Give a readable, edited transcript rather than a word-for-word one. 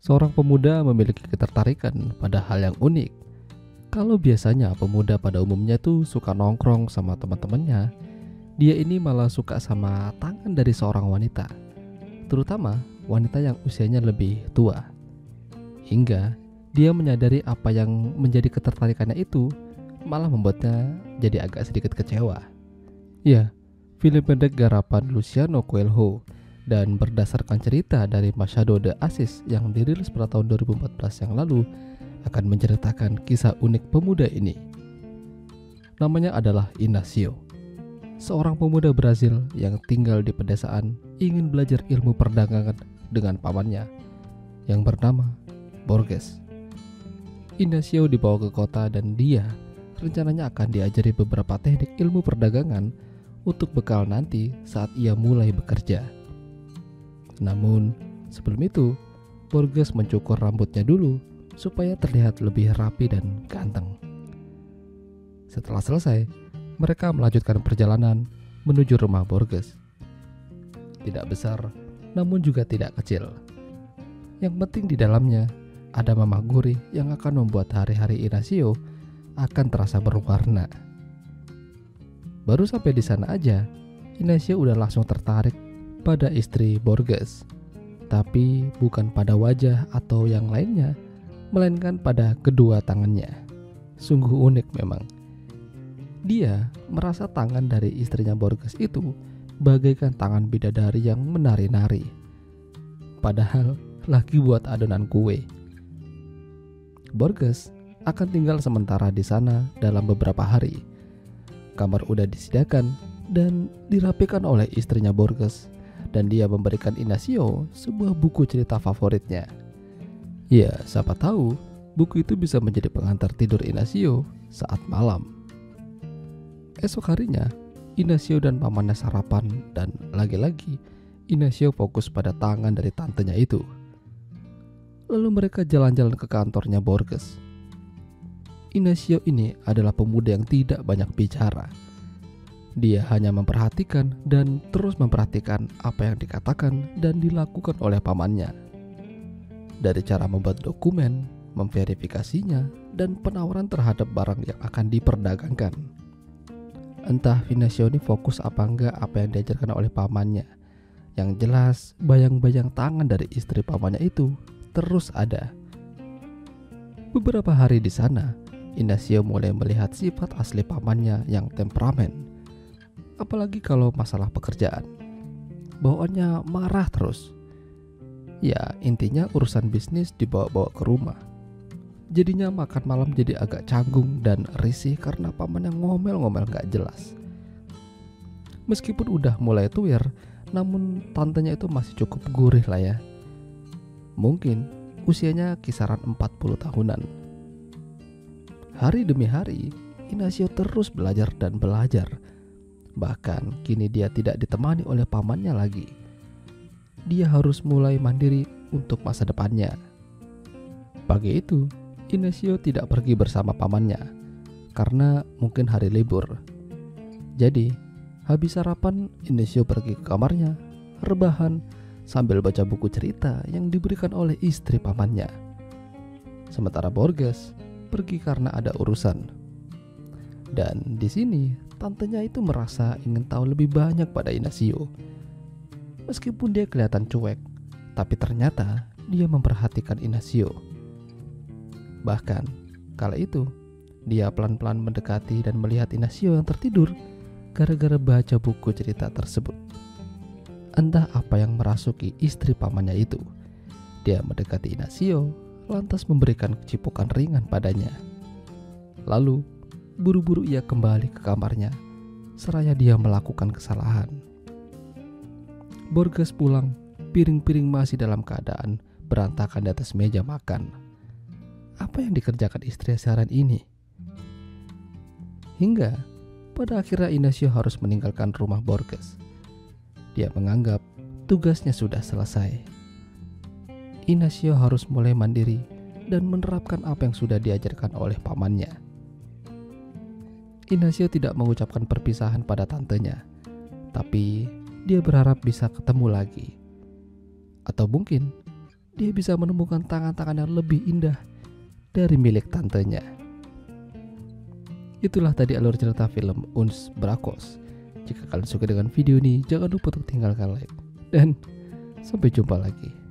Seorang pemuda memiliki ketertarikan pada hal yang unik. Kalau biasanya pemuda pada umumnya tuh suka nongkrong sama teman-temannya, dia ini malah suka sama tangan dari seorang wanita, terutama wanita yang usianya lebih tua. Hingga dia menyadari apa yang menjadi ketertarikannya itu malah membuatnya jadi agak sedikit kecewa. Ya, film pendek garapan Luciano Coelho dan berdasarkan cerita dari Machado de Assis yang dirilis pada tahun 2014 yang lalu akan menceritakan kisah unik pemuda ini. Namanya adalah Inácio, seorang pemuda Brazil yang tinggal di pedesaan ingin belajar ilmu perdagangan dengan pamannya yang bernama Borges. Inácio dibawa ke kota dan dia rencananya akan diajari beberapa teknik ilmu perdagangan untuk bekal nanti saat ia mulai bekerja. Namun sebelum itu, Borges mencukur rambutnya dulu supaya terlihat lebih rapi dan ganteng. Setelah selesai, mereka melanjutkan perjalanan menuju rumah Borges. Tidak besar, namun juga tidak kecil. Yang penting di dalamnya ada mamah gurih yang akan membuat hari-hari Inácio akan terasa berwarna. Baru sampai di sana aja, Inácio udah langsung tertarik pada istri Borges. Tapi bukan pada wajah atau yang lainnya, melainkan pada kedua tangannya. Sungguh unik memang. Dia merasa tangan dari istrinya Borges itu bagaikan tangan bidadari yang menari-nari. Padahal lagi buat adonan kue. Borges akan tinggal sementara di sana dalam beberapa hari. Kamar udah disediakan dan dirapikan oleh istrinya Borges, dan dia memberikan Inácio sebuah buku cerita favoritnya. Ya, siapa tahu buku itu bisa menjadi pengantar tidur Inácio saat malam. Esok harinya, Inácio dan pamannya sarapan dan lagi-lagi Inácio fokus pada tangan dari tantenya itu. Lalu mereka jalan-jalan ke kantornya Borges. Inácio ini adalah pemuda yang tidak banyak bicara. Dia hanya memperhatikan dan terus memperhatikan apa yang dikatakan dan dilakukan oleh pamannya. Dari cara membuat dokumen, memverifikasinya, dan penawaran terhadap barang yang akan diperdagangkan. Entah Inácio ini fokus apa enggak apa yang diajarkan oleh pamannya. Yang jelas, bayang-bayang tangan dari istri pamannya itu terus ada. Beberapa hari di sana, Inácio mulai melihat sifat asli pamannya yang temperamen. Apalagi kalau masalah pekerjaan. Bawaannya marah terus. Ya, intinya urusan bisnis dibawa-bawa ke rumah. Jadinya makan malam jadi agak canggung dan risih karena paman yang ngomel-ngomel gak jelas. Meskipun udah mulai tuir, namun tantenya itu masih cukup gurih lah ya. Mungkin usianya kisaran 40 tahunan. Hari demi hari, Inácio terus belajar dan belajar. Bahkan kini dia tidak ditemani oleh pamannya lagi. Dia harus mulai mandiri untuk masa depannya. Pagi itu, Inácio tidak pergi bersama pamannya karena mungkin hari libur. Jadi, habis sarapan, Inácio pergi ke kamarnya, rebahan sambil baca buku cerita yang diberikan oleh istri pamannya. Sementara Borges pergi karena ada urusan. Dan di sini, tantenya itu merasa ingin tahu lebih banyak pada Inácio. Meskipun dia kelihatan cuek, tapi ternyata dia memperhatikan Inácio. Bahkan, kala itu, dia pelan-pelan mendekati dan melihat Inácio yang tertidur gara-gara baca buku cerita tersebut. Entah apa yang merasuki istri pamannya itu. Dia mendekati Inácio, lantas memberikan cipukan ringan padanya. Lalu, buru-buru ia kembali ke kamarnya, seraya dia melakukan kesalahan. Borges pulang, piring-piring masih dalam keadaan berantakan di atas meja makan. Apa yang dikerjakan istri seharian ini? Hingga pada akhirnya Inácio harus meninggalkan rumah Borges. Dia menganggap tugasnya sudah selesai. Inácio harus mulai mandiri dan menerapkan apa yang sudah diajarkan oleh pamannya. Inácio tidak mengucapkan perpisahan pada tantenya, tapi dia berharap bisa ketemu lagi. Atau mungkin dia bisa menemukan tangan-tangan yang lebih indah dari milik tantenya. Itulah tadi alur cerita film Uns Brakos. Jika kalian suka dengan video ini, jangan lupa untuk tinggalkan like. Dan sampai jumpa lagi.